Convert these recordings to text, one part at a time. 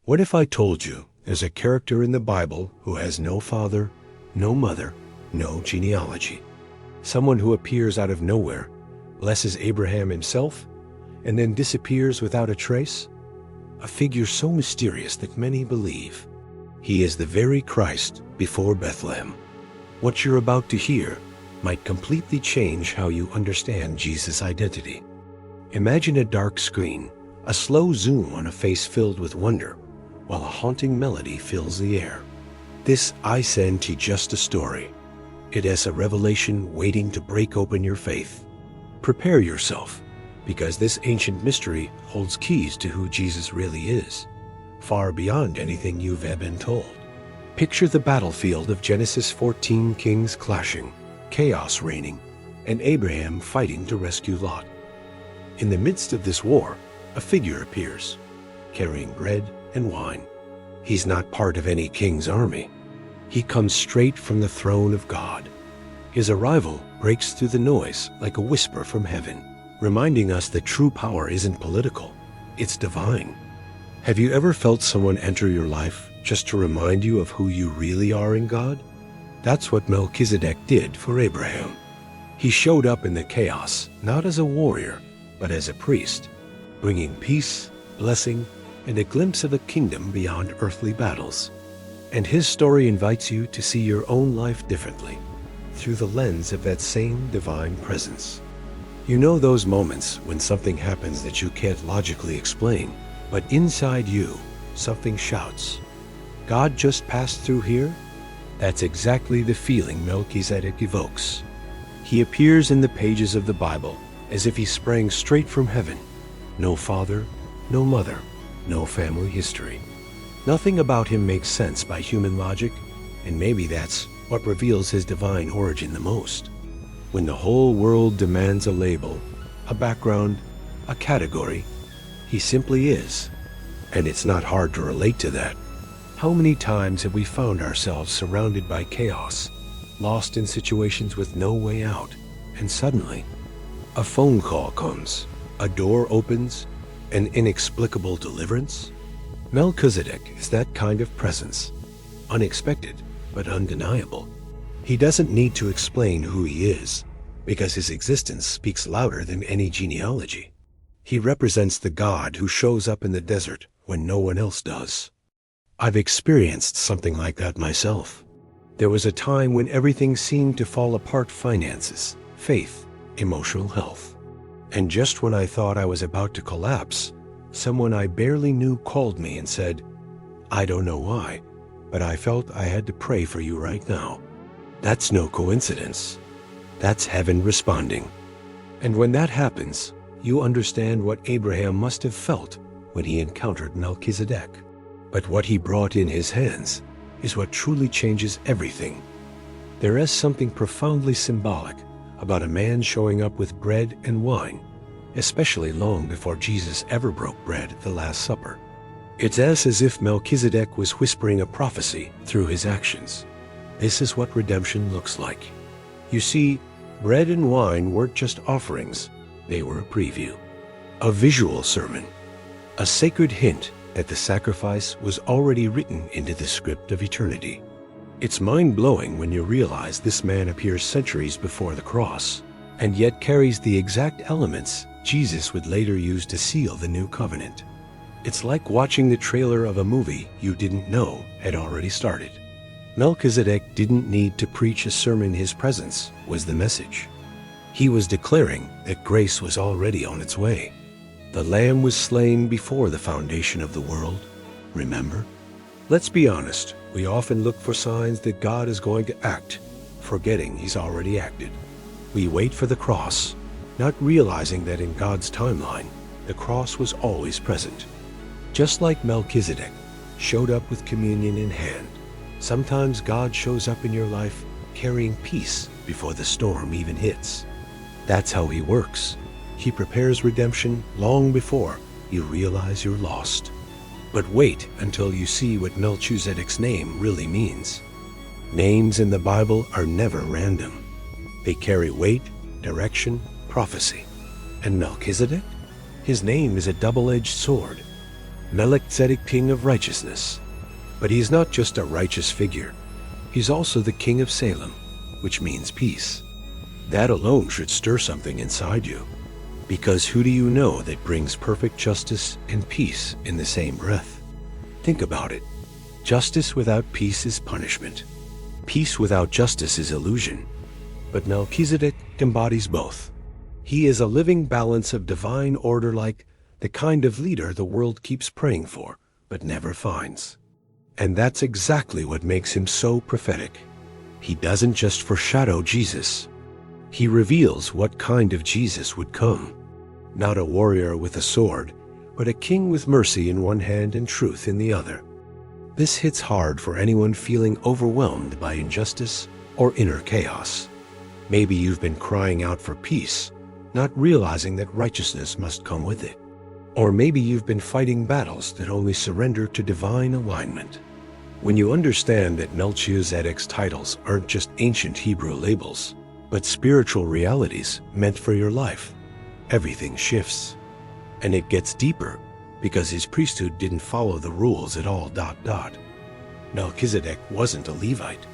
What if I told you there's a character in the Bible who has no father, no mother, no genealogy? Someone who appears out of nowhere, blesses Abraham himself, and then disappears without a trace? A figure so mysterious that many believe he is the very Christ before Bethlehem. What you're about to hear might completely change how you understand Jesus' identity. Imagine a dark screen, a slow zoom on a face filled with wonder, while a haunting melody fills the air. This I send to just a story. It is a revelation waiting to break open your faith. Prepare yourself, because this ancient mystery holds keys to who Jesus really is, far beyond anything you've ever been told. Picture the battlefield of Genesis 14, kings clashing, chaos reigning, and Abraham fighting to rescue Lot. In the midst of this war, a figure appears, carrying bread and wine. He's not part of any king's army. He comes straight from the throne of God. His arrival breaks through the noise like a whisper from heaven, reminding us that true power isn't political, it's divine. Have you ever felt someone enter your life just to remind you of who you really are in God? That's what Melchizedek did for Abraham. He showed up in the chaos, not as a warrior, but as a priest, bringing peace, blessing, and a glimpse of a kingdom beyond earthly battles. And his story invites you to see your own life differently, through the lens of that same divine presence. You know those moments when something happens that you can't logically explain, but inside you, something shouts, "God just passed through here?" That's exactly the feeling Melchizedek evokes. He appears in the pages of the Bible as if he sprang straight from heaven. No father, no mother, no family history. Nothing about him makes sense by human logic, and maybe that's what reveals his divine origin the most. When the whole world demands a label, a background, a category, he simply is. And it's not hard to relate to that. How many times have we found ourselves surrounded by chaos, lost in situations with no way out, and suddenly, a phone call comes, a door opens, an inexplicable deliverance? Melchizedek is that kind of presence, unexpected but undeniable. He doesn't need to explain who he is, because his existence speaks louder than any genealogy. He represents the God who shows up in the desert when no one else does. I've experienced something like that myself. There was a time when everything seemed to fall apart: finances, faith, emotional health. And just when I thought I was about to collapse, someone I barely knew called me and said, "I don't know why, but I felt I had to pray for you right now." That's no coincidence. That's heaven responding. And when that happens, you understand what Abraham must have felt when he encountered Melchizedek. But what he brought in his hands is what truly changes everything. There is something profoundly symbolic about a man showing up with bread and wine, especially long before Jesus ever broke bread at the Last Supper. It's as if Melchizedek was whispering a prophecy through his actions. This is what redemption looks like. You see, bread and wine weren't just offerings, they were a preview, a visual sermon, a sacred hint that the sacrifice was already written into the script of eternity. It's mind-blowing when you realize this man appears centuries before the cross, and yet carries the exact elements Jesus would later use to seal the new covenant. It's like watching the trailer of a movie you didn't know had already started. Melchizedek didn't need to preach a sermon. His presence was the message. He was declaring that grace was already on its way. The Lamb was slain before the foundation of the world, remember? Let's be honest, we often look for signs that God is going to act, forgetting he's already acted. We wait for the cross, not realizing that in God's timeline, the cross was always present. Just like Melchizedek showed up with communion in hand, sometimes God shows up in your life carrying peace before the storm even hits. That's how he works. He prepares redemption long before you realize you're lost. But wait until you see what Melchizedek's name really means. Names in the Bible are never random. They carry weight, direction, prophecy. And Melchizedek? His name is a double-edged sword. Melchizedek, king of righteousness. But he's not just a righteous figure. He's also the king of Salem, which means peace. That alone should stir something inside you. Because who do you know that brings perfect justice and peace in the same breath? Think about it. Justice without peace is punishment. Peace without justice is illusion. But Melchizedek embodies both. He is a living balance of divine order, like the kind of leader the world keeps praying for, but never finds. And that's exactly what makes him so prophetic. He doesn't just foreshadow Jesus. He reveals what kind of Jesus would come. Not a warrior with a sword, but a king with mercy in one hand and truth in the other. This hits hard for anyone feeling overwhelmed by injustice or inner chaos. Maybe you've been crying out for peace, not realizing that righteousness must come with it. Or maybe you've been fighting battles that only surrender to divine alignment. When you understand that Melchizedek's titles aren't just ancient Hebrew labels, but spiritual realities meant for your life, everything shifts. And it gets deeper, because his priesthood didn't follow the rules at all. Melchizedek wasn't a Levite.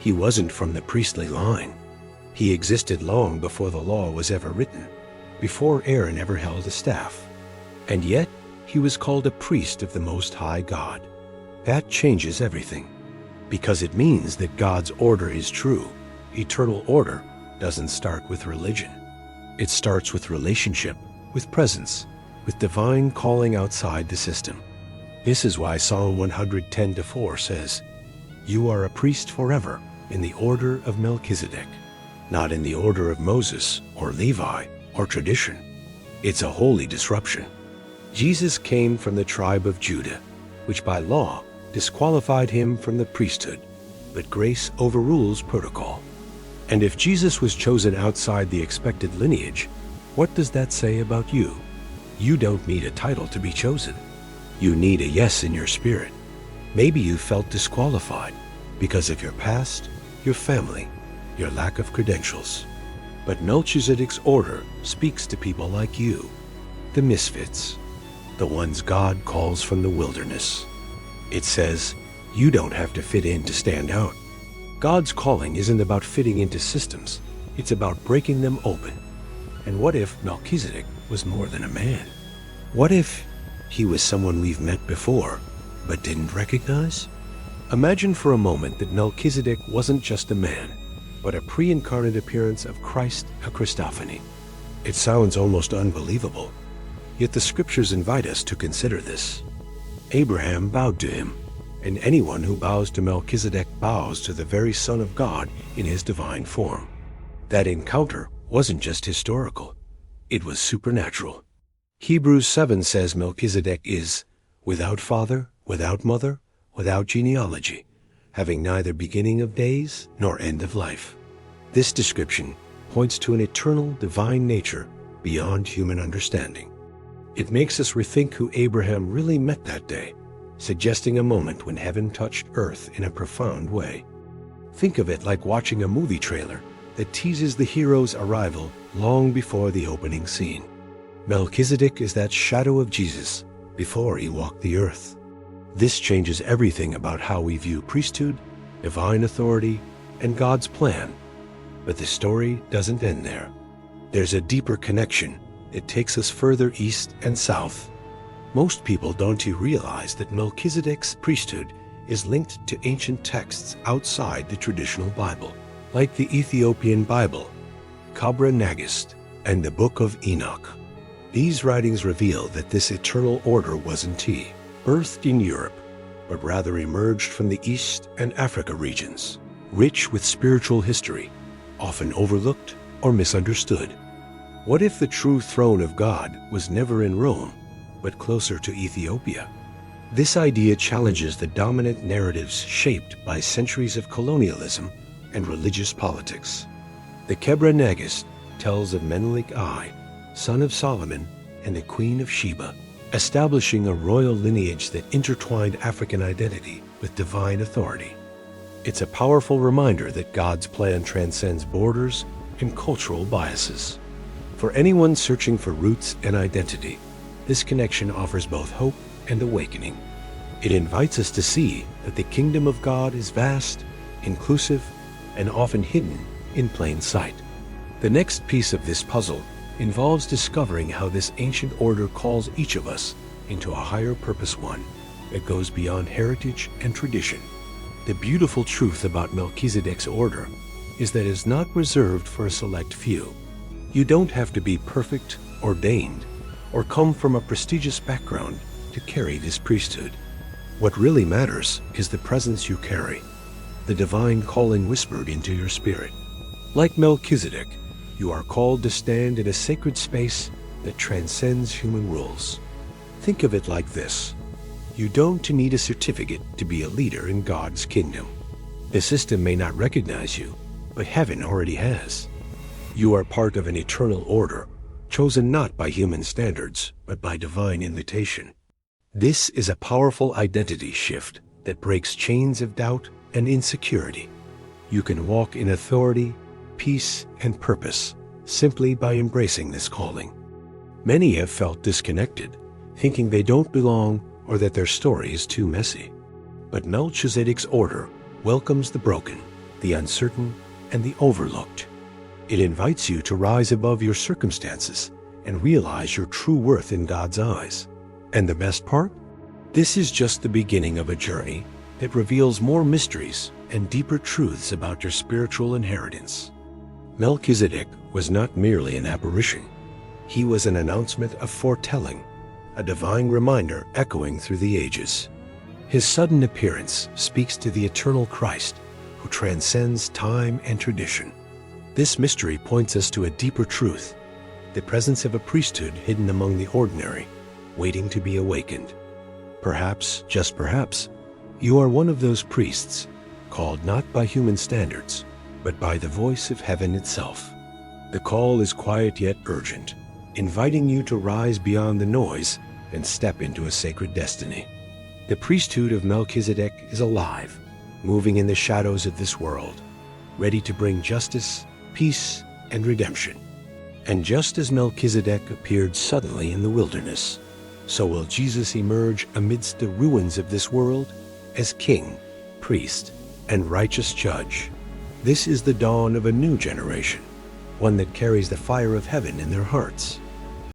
He wasn't from the priestly line. He existed long before the law was ever written, before Aaron ever held a staff. And yet, he was called a priest of the Most High God. That changes everything, because it means that God's order is true. Eternal order doesn't start with religion. It starts with relationship, with presence, with divine calling outside the system. This is why Psalm 110:4 says, "You are a priest forever in the order of Melchizedek," not in the order of Moses or Levi or tradition. It's a holy disruption. Jesus came from the tribe of Judah, which by law disqualified him from the priesthood, but grace overrules protocol. And if Jesus was chosen outside the expected lineage, what does that say about you? You don't need a title to be chosen. You need a yes in your spirit. Maybe you felt disqualified because of your past, your family, your lack of credentials. But Melchizedek's order speaks to people like you, the misfits, the ones God calls from the wilderness. It says, you don't have to fit in to stand out. God's calling isn't about fitting into systems. It's about breaking them open. And what if Melchizedek was more than a man? What if he was someone we've met before, but didn't recognize? Imagine for a moment that Melchizedek wasn't just a man, but a pre-incarnate appearance of Christ, a Christophany. It sounds almost unbelievable, yet the scriptures invite us to consider this. Abraham bowed to him, and anyone who bows to Melchizedek bows to the very Son of God in his divine form. That encounter wasn't just historical, it was supernatural. Hebrews 7 says Melchizedek is without father, without mother, without genealogy, having neither beginning of days nor end of life. This description points to an eternal divine nature beyond human understanding. It makes us rethink who Abraham really met that day, suggesting a moment when heaven touched earth in a profound way. Think of it like watching a movie trailer that teases the hero's arrival long before the opening scene. Melchizedek is that shadow of Jesus before he walked the earth. This changes everything about how we view priesthood, divine authority, and God's plan. But the story doesn't end there. There's a deeper connection that takes us further east and south. Most people don't realize that Melchizedek's priesthood is linked to ancient texts outside the traditional Bible, like the Ethiopian Bible, Kabra Nagast, and the Book of Enoch. These writings reveal that this eternal order wasn't birthed in Europe, but rather emerged from the East and Africa regions, rich with spiritual history, often overlooked or misunderstood. What if the true throne of God was never in Rome, but closer to Ethiopia? This idea challenges the dominant narratives shaped by centuries of colonialism and religious politics. The Kebra Nagast tells of Menelik I, son of Solomon and the Queen of Sheba, establishing a royal lineage that intertwined African identity with divine authority. It's a powerful reminder that God's plan transcends borders and cultural biases. For anyone searching for roots and identity, this connection offers both hope and awakening. It invites us to see that the kingdom of God is vast, inclusive, and often hidden in plain sight. The next piece of this puzzle involves discovering how this ancient order calls each of us into a higher purpose, one that goes beyond heritage and tradition. The beautiful truth about Melchizedek's order is that it is not reserved for a select few. You don't have to be perfect, ordained, or come from a prestigious background to carry this priesthood. What really matters is the presence you carry, the divine calling whispered into your spirit. Like Melchizedek, you are called to stand in a sacred space that transcends human rules. Think of it like this. You don't need a certificate to be a leader in God's kingdom. The system may not recognize you, but heaven already has. You are part of an eternal order, chosen not by human standards, but by divine invitation. This is a powerful identity shift that breaks chains of doubt and insecurity. You can walk in authority, peace, and purpose simply by embracing this calling. Many have felt disconnected, thinking they don't belong or that their story is too messy. But Melchizedek's order welcomes the broken, the uncertain, and the overlooked. It invites you to rise above your circumstances and realize your true worth in God's eyes. And the best part? This is just the beginning of a journey that reveals more mysteries and deeper truths about your spiritual inheritance. Melchizedek was not merely an apparition. He was an announcement of foretelling, a divine reminder echoing through the ages. His sudden appearance speaks to the eternal Christ who transcends time and tradition. This mystery points us to a deeper truth, the presence of a priesthood hidden among the ordinary, waiting to be awakened. Perhaps, just perhaps, you are one of those priests, called not by human standards, but by the voice of heaven itself. The call is quiet yet urgent, inviting you to rise beyond the noise and step into a sacred destiny. The priesthood of Melchizedek is alive, moving in the shadows of this world, ready to bring justice, peace, and redemption. And just as Melchizedek appeared suddenly in the wilderness, so will Jesus emerge amidst the ruins of this world as king, priest, and righteous judge. This is the dawn of a new generation, one that carries the fire of heaven in their hearts.